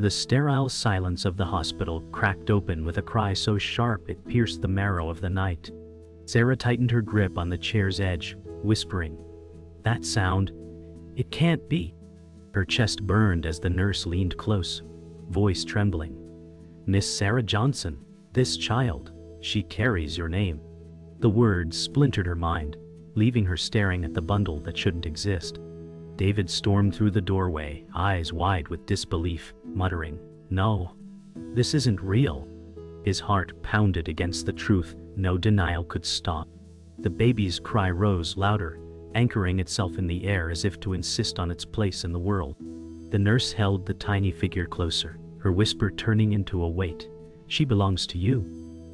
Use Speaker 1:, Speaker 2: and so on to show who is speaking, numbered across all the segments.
Speaker 1: The sterile silence of the hospital cracked open with a cry so sharp it pierced the marrow of the night. Sarah tightened her grip on the chair's edge, whispering, "That sound, it can't be." Her chest burned as the nurse leaned close, voice trembling. "Miss Sarah Johnson, this child, she carries your name." The words splintered her mind, leaving her staring at the bundle that shouldn't exist. David stormed through the doorway, eyes wide with disbelief, muttering, "No, this isn't real." His heart pounded against the truth no denial could stop. The baby's cry rose louder, anchoring itself in the air as if to insist on its place in the world. The nurse held the tiny figure closer, her whisper turning into a weight. "She belongs to you."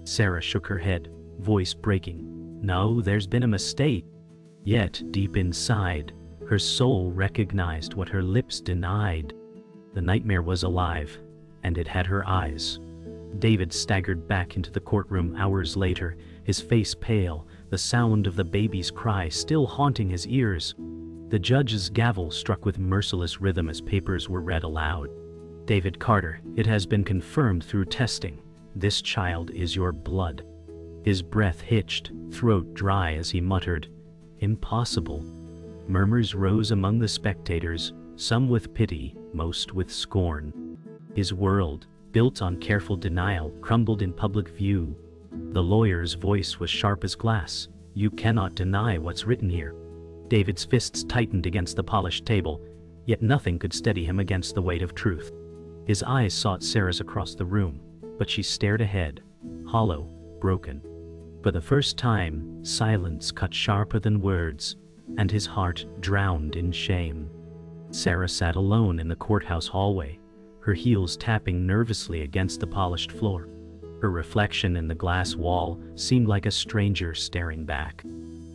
Speaker 1: Sarah shook her head, voice breaking. "No, there's been a mistake." Yet, deep inside, her soul recognized what her lips denied. The nightmare was alive, and it had her eyes. David staggered back into the courtroom hours later, his face pale, the sound of the baby's cry still haunting his ears. The judge's gavel struck with merciless rhythm as papers were read aloud. "David Carter, it has been confirmed through testing. This child is your blood." His breath hitched, throat dry as he muttered, "Impossible." Murmurs rose among the spectators, some with pity, most with scorn. His world, built on careful denial, crumbled in public view. The lawyer's voice was sharp as glass. "You cannot deny what's written here." David's fists tightened against the polished table, yet nothing could steady him against the weight of truth. His eyes sought Sarah's across the room, but she stared ahead, hollow, broken. For the first time, silence cut sharper than words, and his heart drowned in shame. Sarah sat alone in the courthouse hallway, her heels tapping nervously against the polished floor. Her reflection in the glass wall seemed like a stranger staring back.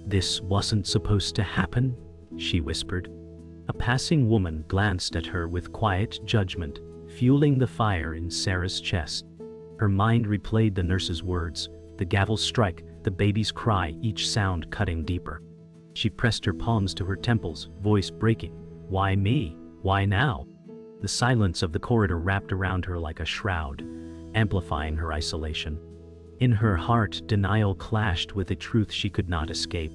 Speaker 1: "This wasn't supposed to happen," she whispered. A passing woman glanced at her with quiet judgment, fueling the fire in Sarah's chest. Her mind replayed the nurse's words, the gavel's strike, the baby's cry, each sound cutting deeper. She pressed her palms to her temples, voice breaking. "Why me? Why now?" The silence of the corridor wrapped around her like a shroud, amplifying her isolation. In her heart, denial clashed with a truth she could not escape.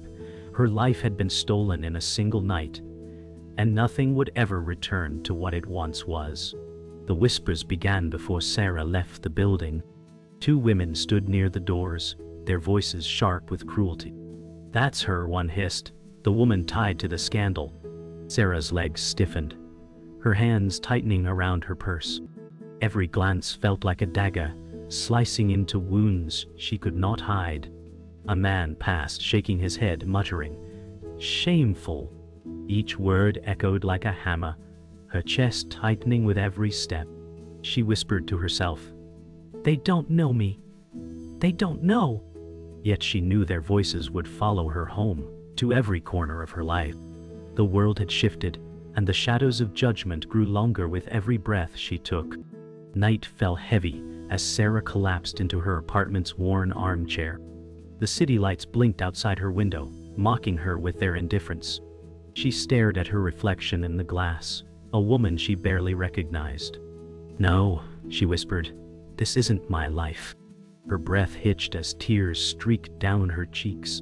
Speaker 1: Her life had been stolen in a single night, and nothing would ever return to what it once was. The whispers began before Sarah left the building. Two women stood near the doors, their voices sharp with cruelty. "That's her," one hissed, the woman tied to the scandal. Sarah's legs stiffened, her hands tightening around her purse. Every glance felt like a dagger, slicing into wounds she could not hide. A man passed, shaking his head, muttering, "Shameful." Each word echoed like a hammer, her chest tightening with every step. She whispered to herself, "They don't know me. They don't know." Yet she knew their voices would follow her home, to every corner of her life. The world had shifted, and the shadows of judgment grew longer with every breath she took. Night fell heavy as Sarah collapsed into her apartment's worn armchair. The city lights blinked outside her window, mocking her with their indifference. She stared at her reflection in the glass, a woman she barely recognized. "No," she whispered, "this isn't my life." Her breath hitched as tears streaked down her cheeks.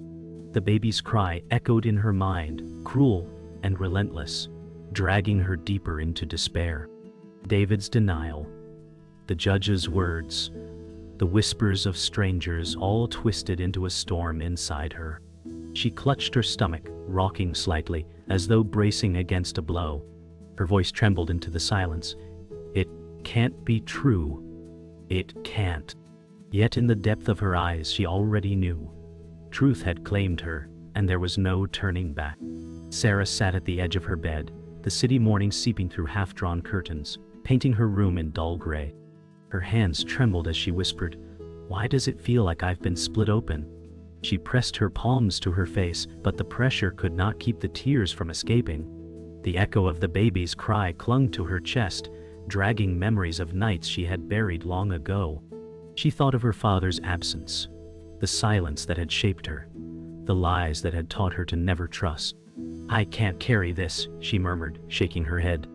Speaker 1: The baby's cry echoed in her mind, cruel and relentless, dragging her deeper into despair. David's denial, the judge's words, the whispers of strangers all twisted into a storm inside her. She clutched her stomach, rocking slightly, as though bracing against a blow. Her voice trembled into the silence. "It can't be true. It can't." Yet in the depth of her eyes she already knew. Truth had claimed her, and there was no turning back. Sarah sat at the edge of her bed, the city morning seeping through half-drawn curtains, painting her room in dull gray. Her hands trembled as she whispered, "Why does it feel like I've been split open?" She pressed her palms to her face, but the pressure could not keep the tears from escaping. The echo of the baby's cry clung to her chest, dragging memories of nights she had buried long ago. She thought of her father's absence, the silence that had shaped her, the lies that had taught her to never trust. "I can't carry this," she murmured, shaking her head.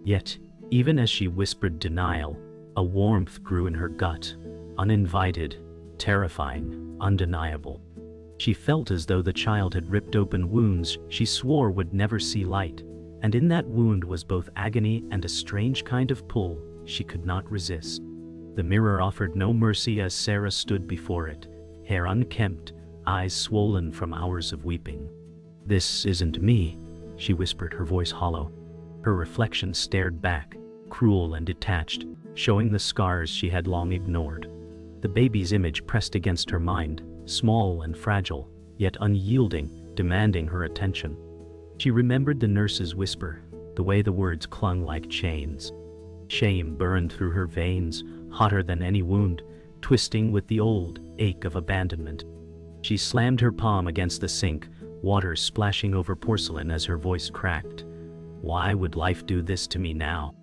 Speaker 1: Yet, Even as she whispered denial, a warmth grew in her gut, uninvited, terrifying, undeniable. She felt as though the child had ripped open wounds she swore would never see light, and in that wound was both agony and a strange kind of pull she could not resist. The mirror offered no mercy as Sarah stood before it, hair unkempt, eyes swollen from hours of weeping. "This isn't me," she whispered, her voice hollow. Her reflection stared back, cruel and detached, showing the scars she had long ignored. The baby's image pressed against her mind, small and fragile, yet unyielding, demanding her attention. She remembered the nurse's whisper, the way the words clung like chains. Shame burned through her veins, hotter than any wound, twisting with the old ache of abandonment. She slammed her palm against the sink, water splashing over porcelain as her voice cracked. Why would life do this to me now?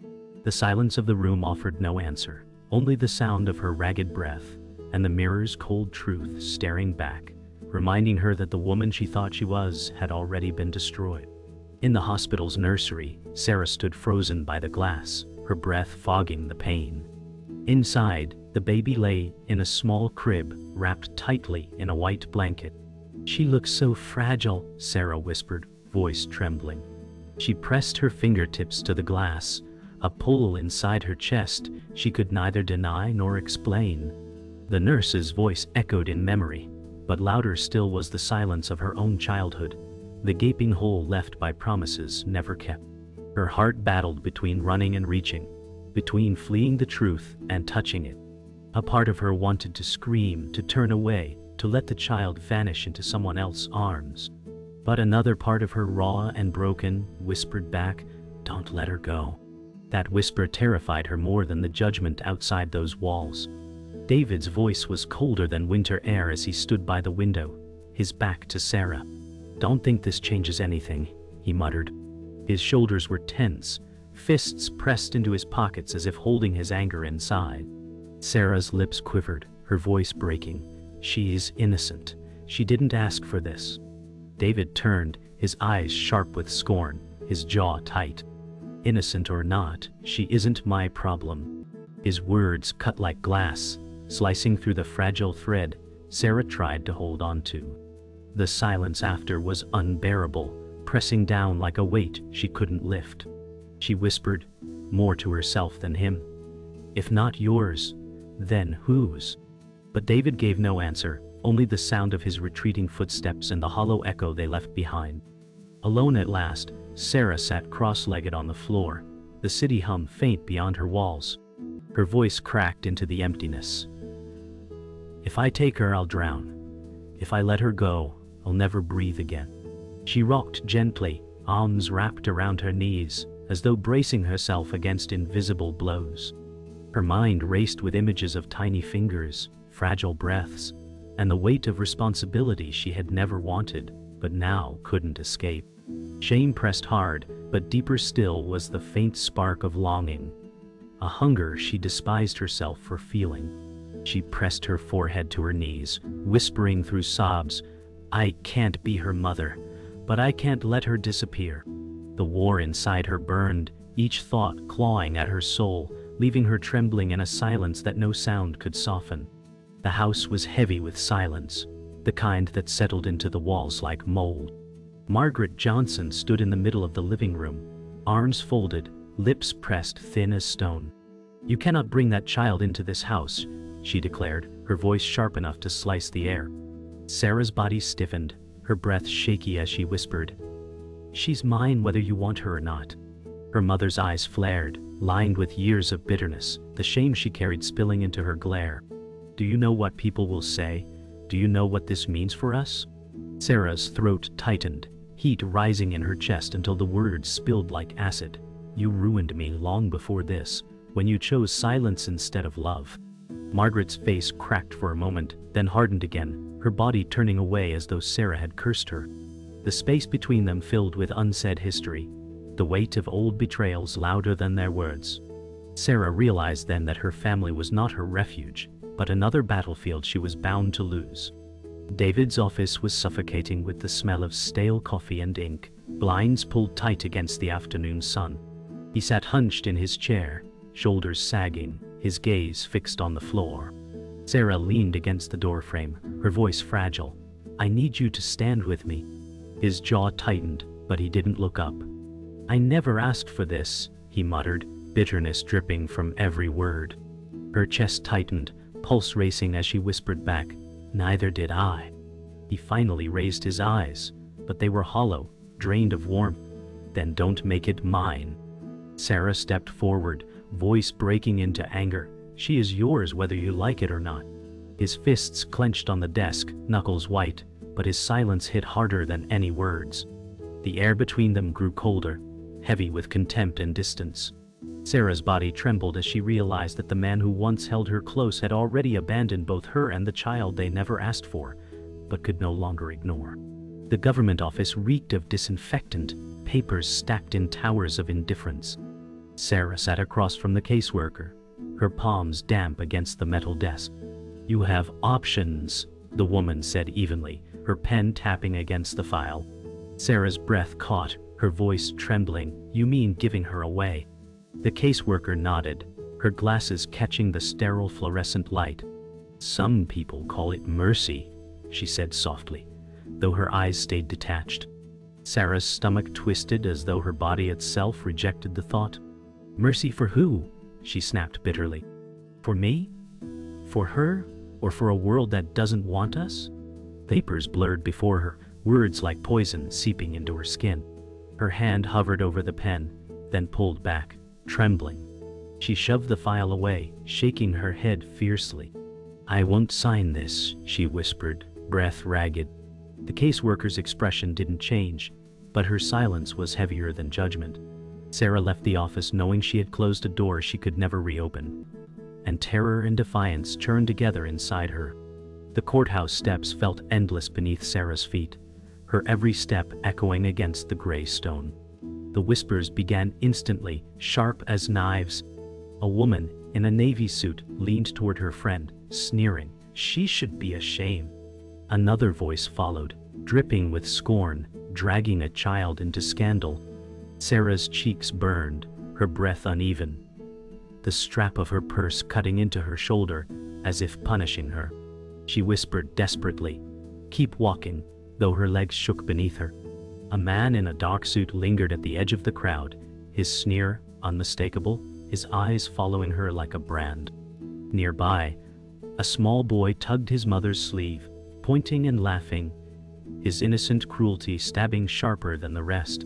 Speaker 1: The silence of the room offered no answer, only the sound of her ragged breath, and the mirror's cold truth staring back, reminding her that the woman she thought she was had already been destroyed. In the hospital's nursery, Sarah stood frozen by the glass, her breath fogging the pain. Inside, the baby lay in a small crib, wrapped tightly in a white blanket. "She looks so fragile," Sarah whispered, voice trembling. She pressed her fingertips to the glass, a pull inside her chest she could neither deny nor explain. The nurse's voice echoed in memory, but louder still was the silence of her own childhood, the gaping hole left by promises never kept. Her heart battled between running and reaching, between fleeing the truth and touching it. A part of her wanted to scream, to turn away, to let the child vanish into someone else's arms. But another part of her, raw and broken, whispered back, "Don't let her go." That whisper terrified her more than the judgment outside those walls. David's voice was colder than winter air as he stood by the window, his back to Sarah. "Don't think this changes anything," he muttered. His shoulders were tense, fists pressed into his pockets as if holding his anger inside. Sarah's lips quivered, her voice breaking. "She's innocent. She didn't ask for this." David turned, his eyes sharp with scorn, his jaw tight. "Innocent or not, she isn't my problem." His words cut like glass, slicing through the fragile thread Sarah tried to hold on to. The silence after was unbearable, pressing down like a weight she couldn't lift. She whispered, more to herself than him, "If not yours, then whose?" But David gave no answer, only the sound of his retreating footsteps and the hollow echo they left behind. Alone at last, Sarah sat cross-legged on the floor, the city hum faint beyond her walls. Her voice cracked into the emptiness. "If I take her, I'll drown. If I let her go, I'll never breathe again." She rocked gently, arms wrapped around her knees, as though bracing herself against invisible blows. Her mind raced with images of tiny fingers, fragile breaths, and the weight of responsibility she had never wanted, but now couldn't escape. Shame pressed hard, but deeper still was the faint spark of longing, a hunger she despised herself for feeling. She pressed her forehead to her knees, whispering through sobs, "I can't be her mother, but I can't let her disappear." The war inside her burned, each thought clawing at her soul, leaving her trembling in a silence that no sound could soften. The house was heavy with silence, the kind that settled into the walls like mold. Margaret Johnson stood in the middle of the living room, arms folded, lips pressed thin as stone. "You cannot bring that child into this house," she declared, her voice sharp enough to slice the air. Sarah's body stiffened, her breath shaky as she whispered, "She's mine whether you want her or not." Her mother's eyes flared, lined with years of bitterness, the shame she carried spilling into her glare. "Do you know what people will say? Do you know what this means for us?" Sarah's throat tightened, heat rising in her chest until the words spilled like acid. "You ruined me long before this, when you chose silence instead of love." Margaret's face cracked for a moment, then hardened again, her body turning away as though Sarah had cursed her. The space between them filled with unsaid history, the weight of old betrayals louder than their words. Sarah realized then that her family was not her refuge, but another battlefield she was bound to lose. David's office was suffocating with the smell of stale coffee and ink, blinds pulled tight against the afternoon sun. He sat hunched in his chair, shoulders sagging, his gaze fixed on the floor. Sarah leaned against the doorframe, her voice fragile. "I need you to stand with me." His jaw tightened, but he didn't look up. "I never asked for this," he muttered, bitterness dripping from every word. Her chest tightened, pulse racing as she whispered back, "Neither did I." He finally raised his eyes, but they were hollow, drained of warmth. "Then don't make it mine." Sarah stepped forward, voice breaking into anger. "She is yours whether you like it or not." His fists clenched on the desk, knuckles white, but his silence hit harder than any words. The air between them grew colder, heavy with contempt and distance. Sarah's body trembled as she realized that the man who once held her close had already abandoned both her and the child they never asked for, but could no longer ignore. The government office reeked of disinfectant, papers stacked in towers of indifference. Sarah sat across from the caseworker, her palms damp against the metal desk. "You have options," the woman said evenly, her pen tapping against the file. Sarah's breath caught, her voice trembling. "You mean giving her away?" The caseworker nodded, her glasses catching the sterile fluorescent light. "Some people call it mercy," she said softly, though her eyes stayed detached. Sarah's stomach twisted as though her body itself rejected the thought. "Mercy for who?" she snapped bitterly. "For me? For her? Or for a world that doesn't want us?" Vapors blurred before her, words like poison seeping into her skin. Her hand hovered over the pen, then pulled back, trembling. She shoved the file away, shaking her head fiercely. "I won't sign this," she whispered, breath ragged. The caseworker's expression didn't change, but her silence was heavier than judgment. Sarah left the office knowing she had closed a door she could never reopen, and terror and defiance churned together inside her. The courthouse steps felt endless beneath Sarah's feet, her every step echoing against the gray stone. The whispers began instantly, sharp as knives. A woman in a navy suit leaned toward her friend, sneering, "She should be ashamed." Another voice followed, dripping with scorn, dragging a child into scandal. Sarah's cheeks burned, her breath uneven, the strap of her purse cutting into her shoulder, as if punishing her. She whispered desperately, "Keep walking," though her legs shook beneath her. A man in a dark suit lingered at the edge of the crowd, his sneer unmistakable, his eyes following her like a brand. Nearby, a small boy tugged his mother's sleeve, pointing and laughing, his innocent cruelty stabbing sharper than the rest.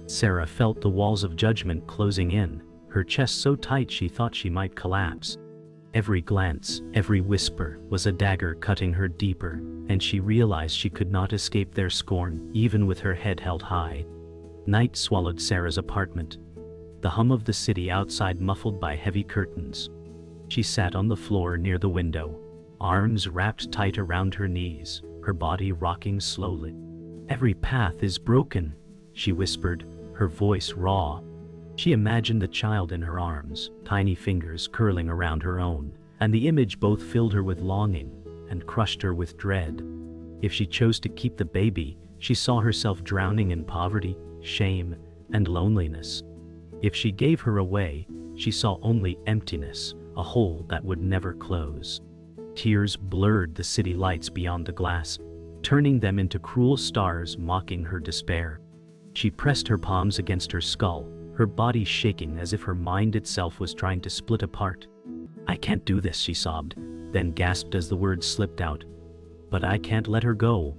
Speaker 1: Sarah felt the walls of judgment closing in, her chest so tight she thought she might collapse. Every glance, every whisper was a dagger cutting her deeper, and she realized she could not escape their scorn, even with her head held high. Night swallowed Sarah's apartment, the hum of the city outside muffled by heavy curtains. She sat on the floor near the window, arms wrapped tight around her knees, her body rocking slowly. "Every path is broken," she whispered, her voice raw. She imagined the child in her arms, tiny fingers curling around her own, and the image both filled her with longing and crushed her with dread. If she chose to keep the baby, she saw herself drowning in poverty, shame, and loneliness. If she gave her away, she saw only emptiness, a hole that would never close. Tears blurred the city lights beyond the glass, turning them into cruel stars mocking her despair. She pressed her palms against her skull, her body shaking as if her mind itself was trying to split apart. "I can't do this," she sobbed, then gasped as the words slipped out. "But I can't let her go."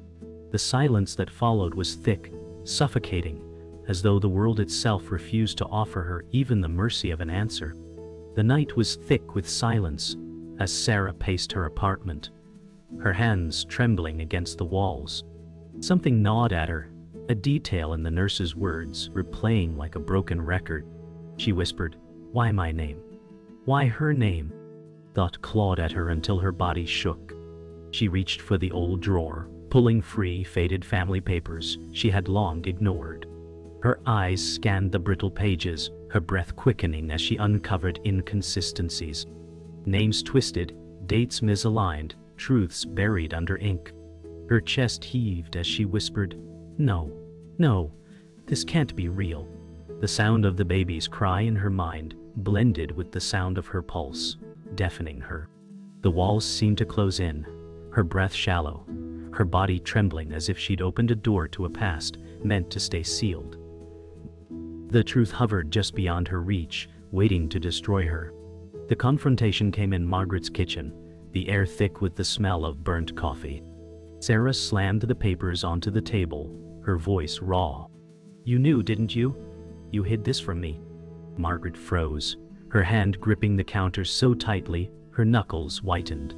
Speaker 1: The silence that followed was thick, suffocating, as though the world itself refused to offer her even the mercy of an answer. The night was thick with silence as Sarah paced her apartment, her hands trembling against the walls. Something gnawed at her, a detail in the nurse's words replaying like a broken record. She whispered, "Why my name? Why her name?" Thought clawed at her until her body shook. She reached for the old drawer, pulling free faded family papers she had long ignored. Her eyes scanned the brittle pages, her breath quickening as she uncovered inconsistencies. Names twisted, dates misaligned, truths buried under ink. Her chest heaved as she whispered, "No, no, this can't be real." The sound of the baby's cry in her mind blended with the sound of her pulse, deafening her. The walls seemed to close in, her breath shallow, her body trembling as if she'd opened a door to a past meant to stay sealed. The truth hovered just beyond her reach, waiting to destroy her. The confrontation came in Margaret's kitchen, the air thick with the smell of burnt coffee. Sarah slammed the papers onto the table, her voice raw. "You knew, didn't you? You hid this from me." Margaret froze, her hand gripping the counter so tightly, her knuckles whitened.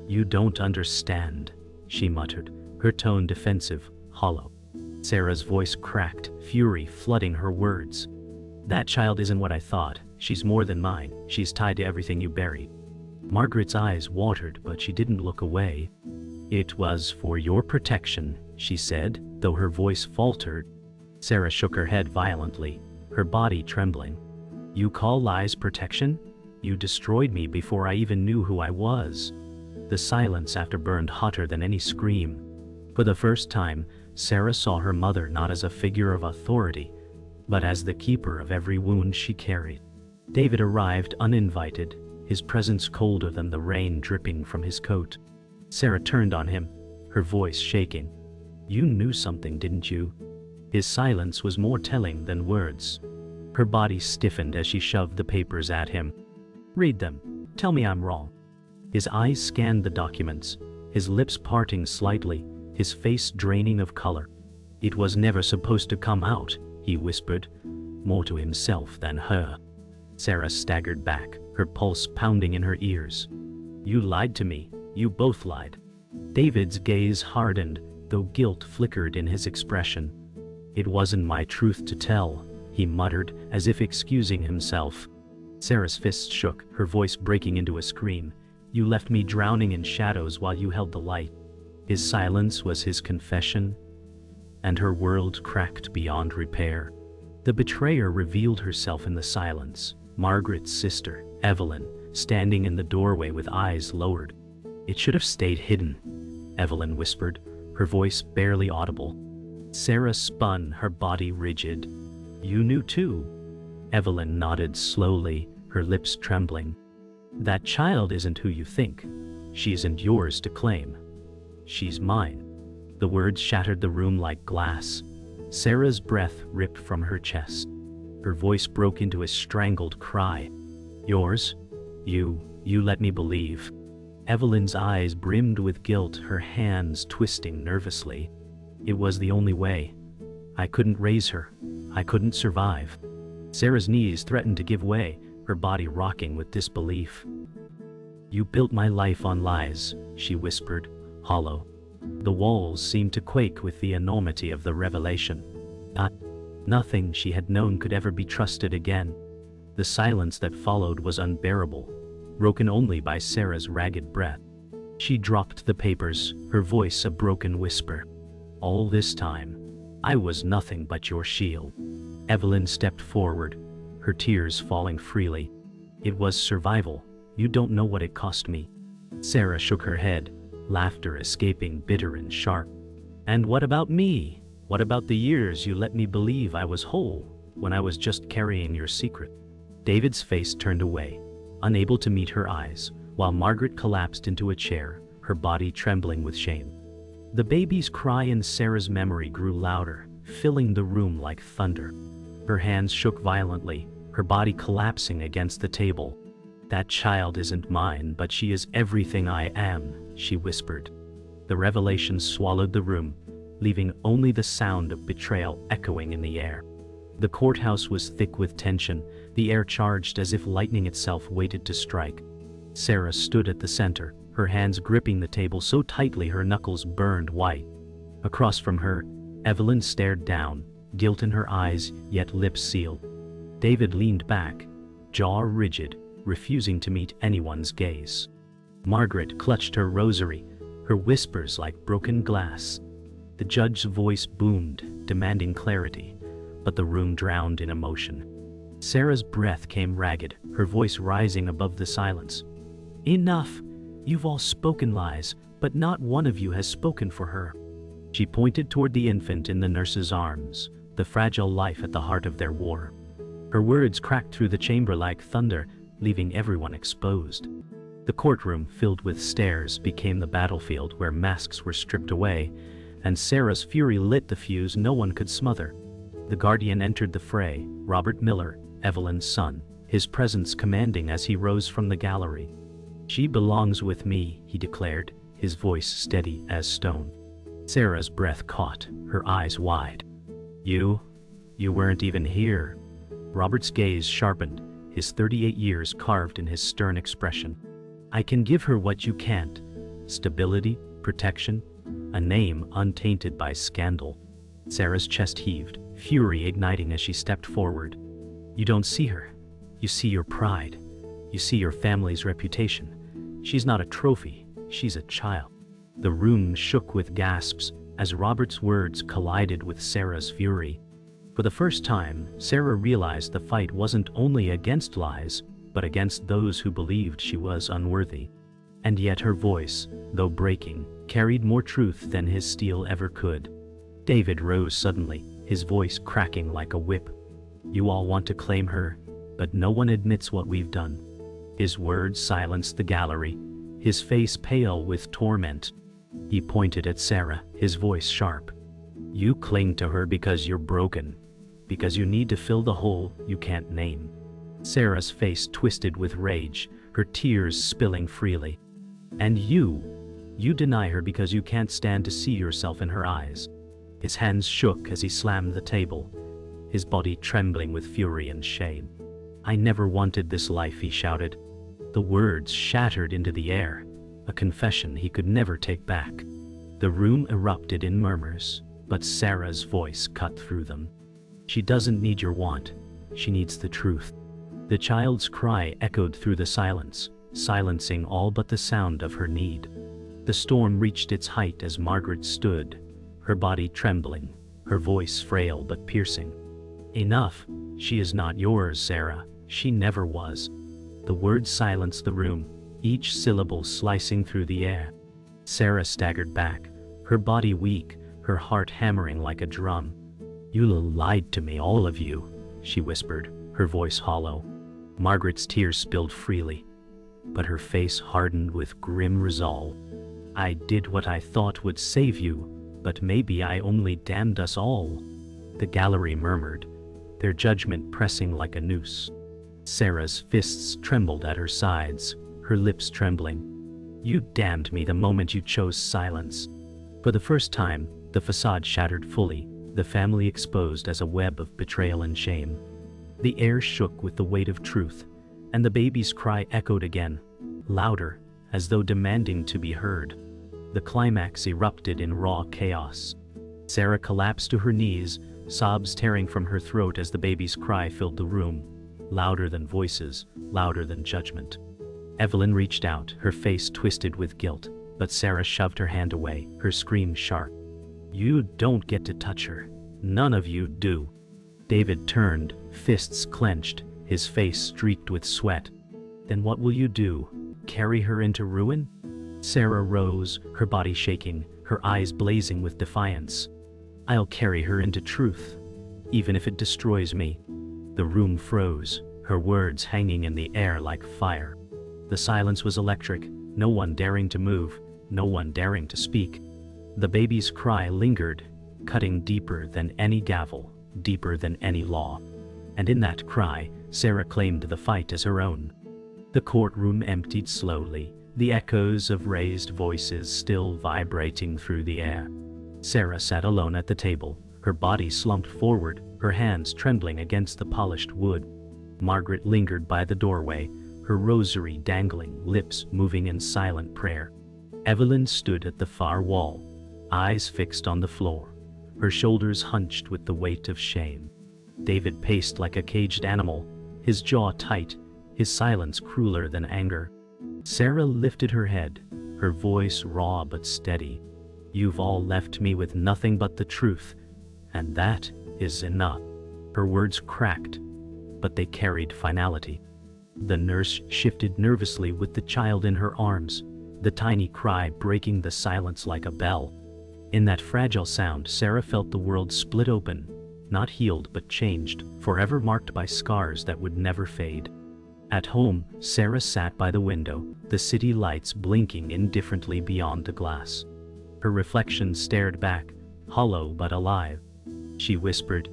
Speaker 1: "You don't understand," she muttered, her tone defensive, hollow. Sarah's voice cracked, fury flooding her words. "That child isn't what I thought. She's more than mine. She's tied to everything you buried." Margaret's eyes watered, but she didn't look away. "It was for your protection," she said, though her voice faltered. Sarah shook her head violently, her body trembling. "You call lies protection? You destroyed me before I even knew who I was." The silence after burned hotter than any scream. For the first time, Sarah saw her mother not as a figure of authority, but as the keeper of every wound she carried. David arrived uninvited, his presence colder than the rain dripping from his coat. Sarah turned on him, her voice shaking. "You knew something, didn't you?" His silence was more telling than words. Her body stiffened as she shoved the papers at him. "Read them. Tell me I'm wrong." His eyes scanned the documents, his lips parting slightly, his face draining of color. "It was never supposed to come out," he whispered, more to himself than her. Sarah staggered back, her pulse pounding in her ears. "You lied to me. You both lied." David's gaze hardened, though guilt flickered in his expression. "It wasn't my truth to tell," he muttered, as if excusing himself. Sarah's fists shook, her voice breaking into a scream. "You left me drowning in shadows while you held the light." His silence was his confession, and her world cracked beyond repair. The betrayer revealed herself in the silence, Margaret's sister, Evelyn, standing in the doorway with eyes lowered. "It should have stayed hidden," Evelyn whispered, her voice barely audible. Sarah spun, her body rigid. "You knew too." Evelyn nodded slowly, her lips trembling. "That child isn't who you think. She isn't yours to claim. She's mine." The words shattered the room like glass. Sarah's breath ripped from her chest. Her voice broke into a strangled cry. "Yours? You let me believe." Evelyn's eyes brimmed with guilt, her hands twisting nervously. "It was the only way. I couldn't raise her. I couldn't survive." Sarah's knees threatened to give way, her body rocking with disbelief. "You built my life on lies," she whispered, hollow. The walls seemed to quake with the enormity of the revelation. Nothing she had known could ever be trusted again. The silence that followed was unbearable, broken only by Sarah's ragged breath. She dropped the papers, her voice a broken whisper. "All this time, I was nothing but your shield." Evelyn stepped forward, her tears falling freely. "It was survival. You don't know what it cost me." Sarah shook her head, laughter escaping bitter and sharp. "And what about me? What about the years you let me believe I was whole, when I was just carrying your secret?" David's face turned away, unable to meet her eyes, while Margaret collapsed into a chair, her body trembling with shame. The baby's cry in Sarah's memory grew louder, filling the room like thunder. Her hands shook violently, her body collapsing against the table. "That child isn't mine, but she is everything I am," she whispered. The revelation swallowed the room, leaving only the sound of betrayal echoing in the air. The courthouse was thick with tension, the air charged as if lightning itself waited to strike. Sarah stood at the center, her hands gripping the table so tightly her knuckles burned white. Across from her, Evelyn stared down, guilt in her eyes, yet lips sealed. David leaned back, jaw rigid, refusing to meet anyone's gaze. Margaret clutched her rosary, her whispers like broken glass. The judge's voice boomed, demanding clarity, but the room drowned in emotion. Sarah's breath came ragged, her voice rising above the silence. "Enough! You've all spoken lies, but not one of you has spoken for her." She pointed toward the infant in the nurse's arms, the fragile life at the heart of their war. Her words cracked through the chamber like thunder, leaving everyone exposed. The courtroom, filled with stares, became the battlefield where masks were stripped away, and Sarah's fury lit the fuse no one could smother. The guardian entered the fray, Robert Miller, Evelyn's son, his presence commanding as he rose from the gallery. "She belongs with me," he declared, his voice steady as stone. Sarah's breath caught, her eyes wide. You weren't even here." Robert's gaze sharpened, his 38 years carved in his stern expression. "I can give her what you can't. Stability, protection, a name untainted by scandal." Sarah's chest heaved, fury igniting as she stepped forward. "You don't see her. You see your pride. You see your family's reputation. She's not a trophy, she's a child." The room shook with gasps as Robert's words collided with Sarah's fury. For the first time, Sarah realized the fight wasn't only against lies, but against those who believed she was unworthy. And yet her voice, though breaking, carried more truth than his steel ever could. David rose suddenly, his voice cracking like a whip. "You all want to claim her, but no one admits what we've done." His words silenced the gallery, his face pale with torment. He pointed at Sarah, his voice sharp. "You cling to her because you're broken, because you need to fill the hole you can't name." Sarah's face twisted with rage, her tears spilling freely. "And you deny her because you can't stand to see yourself in her eyes." His hands shook as he slammed the table, his body trembling with fury and shame. "I never wanted this life," he shouted. The words shattered into the air, a confession he could never take back. The room erupted in murmurs, but Sarah's voice cut through them. "She doesn't need your want, she needs the truth." The child's cry echoed through the silence, silencing all but the sound of her need. The storm reached its height as Margaret stood, her body trembling, her voice frail but piercing. "Enough. She is not yours, Sarah. She never was." The words silenced the room, each syllable slicing through the air. Sarah staggered back, her body weak, her heart hammering like a drum. "You lied to me, all of you," she whispered, her voice hollow. Margaret's tears spilled freely, but her face hardened with grim resolve. "I did what I thought would save you, but maybe I only damned us all." The gallery murmured, their judgment pressing like a noose. Sarah's fists trembled at her sides, her lips trembling. "You damned me the moment you chose silence." For the first time, the facade shattered fully, the family exposed as a web of betrayal and shame. The air shook with the weight of truth, and the baby's cry echoed again, louder, as though demanding to be heard. The climax erupted in raw chaos. Sarah collapsed to her knees, sobs tearing from her throat as the baby's cry filled the room, louder than voices, louder than judgment. Evelyn reached out, her face twisted with guilt, but Sarah shoved her hand away, her scream sharp. "You don't get to touch her. None of you do." David turned, fists clenched, his face streaked with sweat. "Then what will you do? Carry her into ruin?" Sarah rose, her body shaking, her eyes blazing with defiance. "I'll carry her into truth, even if it destroys me." The room froze, her words hanging in the air like fire. The silence was electric, no one daring to move, no one daring to speak. The baby's cry lingered, cutting deeper than any gavel, deeper than any law. And in that cry, Sarah claimed the fight as her own. The courtroom emptied slowly, the echoes of raised voices still vibrating through the air. Sarah sat alone at the table, her body slumped forward, her hands trembling against the polished wood. Margaret lingered by the doorway, her rosary dangling, lips moving in silent prayer. Evelyn stood at the far wall, eyes fixed on the floor, her shoulders hunched with the weight of shame. David paced like a caged animal, his jaw tight, his silence crueler than anger. Sarah lifted her head, her voice raw but steady. "You've all left me with nothing but the truth, and that is enough." Her words cracked, but they carried finality. The nurse shifted nervously with the child in her arms, the tiny cry breaking the silence like a bell. In that fragile sound, Sarah felt the world split open, not healed but changed, forever marked by scars that would never fade. At home, Sarah sat by the window, the city lights blinking indifferently beyond the glass. Her reflection stared back, hollow but alive. She whispered,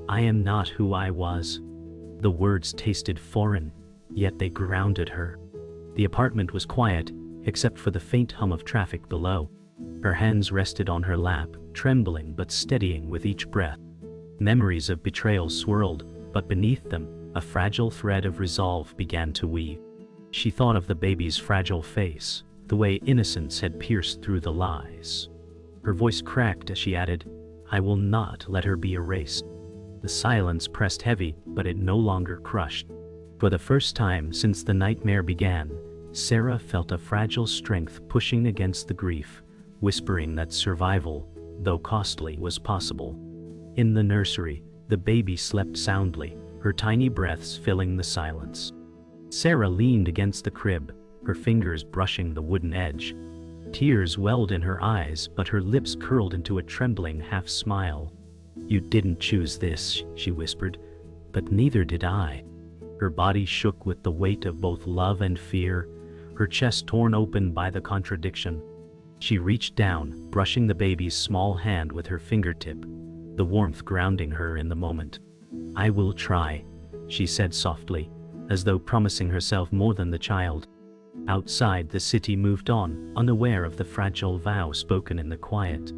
Speaker 1: "I am not who I was." The words tasted foreign, yet they grounded her. The apartment was quiet, except for the faint hum of traffic below. Her hands rested on her lap, trembling but steadying with each breath. Memories of betrayal swirled, but beneath them, a fragile thread of resolve began to weave. She thought of the baby's fragile face, the way innocence had pierced through the lies. Her voice cracked as she added, "I will not let her be erased." The silence pressed heavy, but it no longer crushed. For the first time since the nightmare began, Sarah felt a fragile strength pushing against the grief, whispering that survival, though costly, was possible. In the nursery, the baby slept soundly, her tiny breaths filling the silence. Sarah leaned against the crib, her fingers brushing the wooden edge. Tears welled in her eyes, but her lips curled into a trembling half-smile. "You didn't choose this," she whispered, "but neither did I." Her body shook with the weight of both love and fear, her chest torn open by the contradiction. She reached down, brushing the baby's small hand with her fingertip, the warmth grounding her in the moment. "I will try," she said softly, as though promising herself more than the child. Outside, the city moved on, unaware of the fragile vow spoken in the quiet.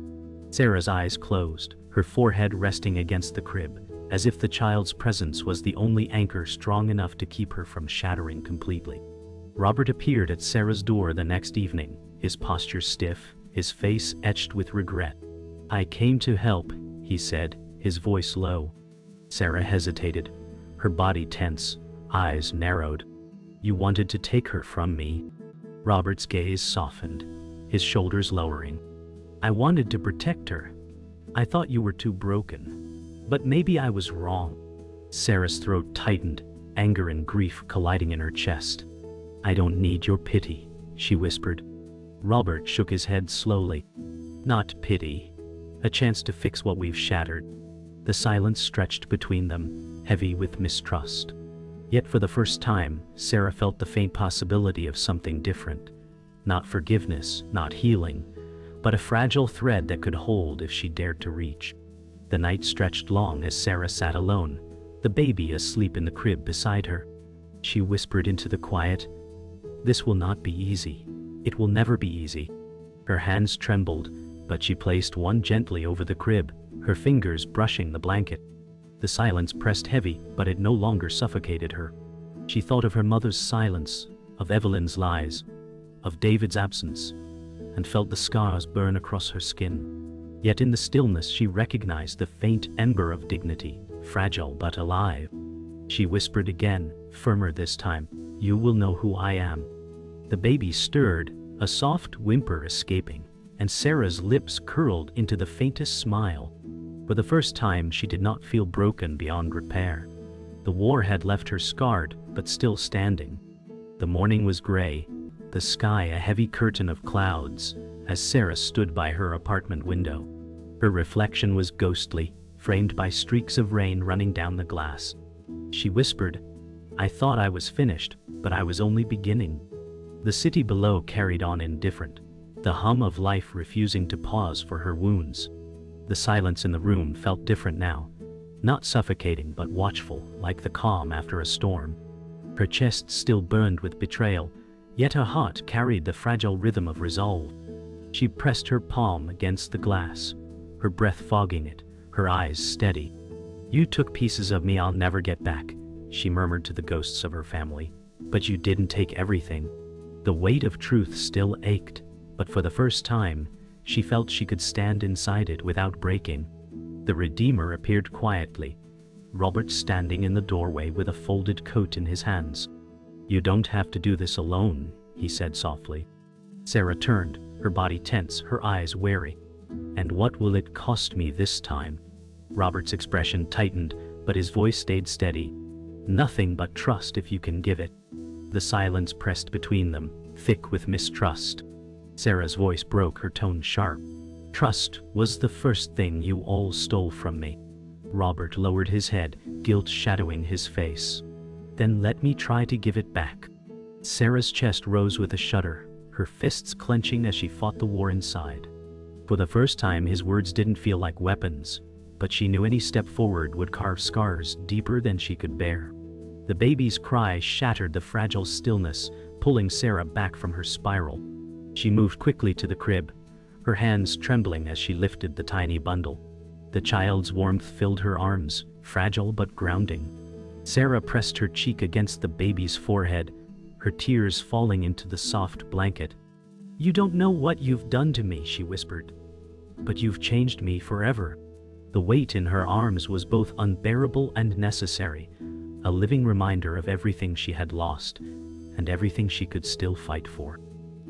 Speaker 1: Sarah's eyes closed, her forehead resting against the crib, as if the child's presence was the only anchor strong enough to keep her from shattering completely. Robert appeared at Sarah's door the next evening, his posture stiff, his face etched with regret. "I came to help," he said, his voice low. Sarah hesitated, her body tense, eyes narrowed. "You wanted to take her from me." Robert's gaze softened, his shoulders lowering. "I wanted to protect her. I thought you were too broken. But maybe I was wrong." Sarah's throat tightened, anger and grief colliding in her chest. "I don't need your pity," she whispered. Robert shook his head slowly. "Not pity. A chance to fix what we've shattered." The silence stretched between them, heavy with mistrust. Yet for the first time, Sarah felt the faint possibility of something different. Not forgiveness, not healing, but a fragile thread that could hold if she dared to reach. The night stretched long as Sarah sat alone, the baby asleep in the crib beside her. She whispered into the quiet, "This will not be easy. It will never be easy." Her hands trembled, but she placed one gently over the crib, her fingers brushing the blanket. The silence pressed heavy, but it no longer suffocated her. She thought of her mother's silence, of Evelyn's lies, of David's absence, and felt the scars burn across her skin. Yet in the stillness she recognized the faint ember of dignity, fragile but alive. She whispered again, firmer this time, "You will know who I am." The baby stirred, a soft whimper escaping, and Sarah's lips curled into the faintest smile. For the first time, she did not feel broken beyond repair. The war had left her scarred, but still standing. The morning was gray, the sky a heavy curtain of clouds, as Sarah stood by her apartment window. Her reflection was ghostly, framed by streaks of rain running down the glass. She whispered, "I thought I was finished, but I was only beginning." The city below carried on indifferent, the hum of life refusing to pause for her wounds. The silence in the room felt different now, not suffocating but watchful, like the calm after a storm. Her chest still burned with betrayal, yet her heart carried the fragile rhythm of resolve. She pressed her palm against the glass, her breath fogging it, her eyes steady. "You took pieces of me I'll never get back," she murmured to the ghosts of her family. "But you didn't take everything." The weight of truth still ached, but for the first time, she felt she could stand inside it without breaking. The Redeemer appeared quietly, Robert standing in the doorway with a folded coat in his hands. "You don't have to do this alone," he said softly. Sarah turned, her body tense, her eyes wary. "And what will it cost me this time?" Robert's expression tightened, but his voice stayed steady. "Nothing but trust if you can give it." The silence pressed between them, thick with mistrust. Sarah's voice broke, her tone sharp. "Trust was the first thing you all stole from me." Robert lowered his head, guilt shadowing his face. Then let me try to give it back. Sarah's chest rose with a shudder, her fists clenching as she fought the war inside. For the first time, his words didn't feel like weapons, but she knew any step forward would carve scars deeper than she could bear. The baby's cry shattered the fragile stillness, pulling Sarah back from her spiral. She moved quickly to the crib, her hands trembling as she lifted the tiny bundle. The child's warmth filled her arms, fragile but grounding. Sarah pressed her cheek against the baby's forehead, her tears falling into the soft blanket. "You don't know what you've done to me," she whispered. "But you've changed me forever." The weight in her arms was both unbearable and necessary, a living reminder of everything she had lost, and everything she could still fight for.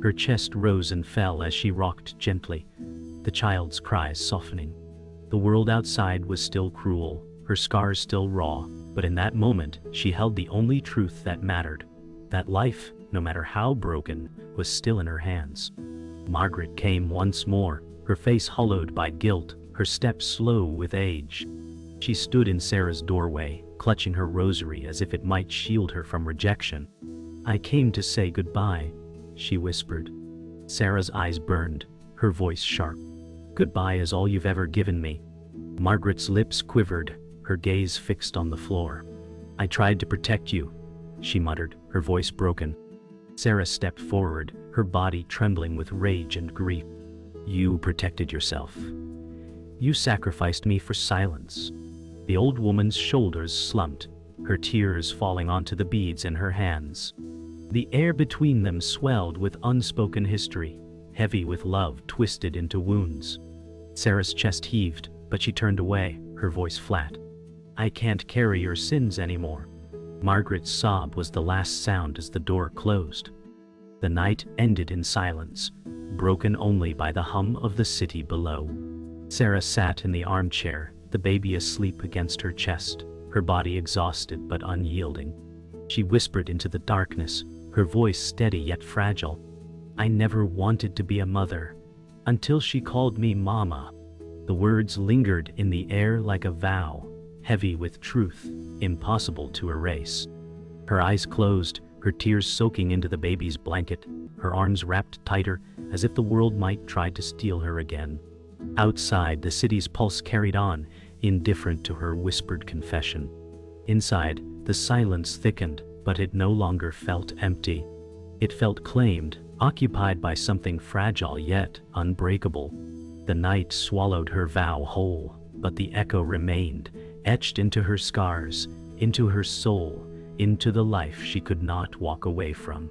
Speaker 1: Her chest rose and fell as she rocked gently, the child's cries softening. The world outside was still cruel, her scars still raw, but in that moment she held the only truth that mattered, that life, no matter how broken, was still in her hands. Margaret came once more, her face hollowed by guilt, her steps slow with age. She stood in Sarah's doorway, clutching her rosary as if it might shield her from rejection. "I came to say goodbye," she whispered. Sarah's eyes burned, her voice sharp. "Goodbye is all you've ever given me." Margaret's lips quivered, her gaze fixed on the floor. "I tried to protect you," she muttered, her voice broken. Sarah stepped forward, her body trembling with rage and grief. "You protected yourself. You sacrificed me for silence." The old woman's shoulders slumped, her tears falling onto the beads in her hands. The air between them swelled with unspoken history, heavy with love twisted into wounds. Sarah's chest heaved, but she turned away, her voice flat. "I can't carry your sins anymore." Margaret's sob was the last sound as the door closed. The night ended in silence, broken only by the hum of the city below. Sarah sat in the armchair, the baby asleep against her chest, her body exhausted but unyielding. She whispered into the darkness, her voice steady yet fragile. "I never wanted to be a mother, until she called me Mama." The words lingered in the air like a vow, heavy with truth, impossible to erase. Her eyes closed, her tears soaking into the baby's blanket, her arms wrapped tighter as if the world might try to steal her again. Outside, the city's pulse carried on, indifferent to her whispered confession. Inside, the silence thickened, but it no longer felt empty. It felt claimed, occupied by something fragile yet unbreakable. The night swallowed her vow whole, but the echo remained, etched into her scars, into her soul, into the life she could not walk away from.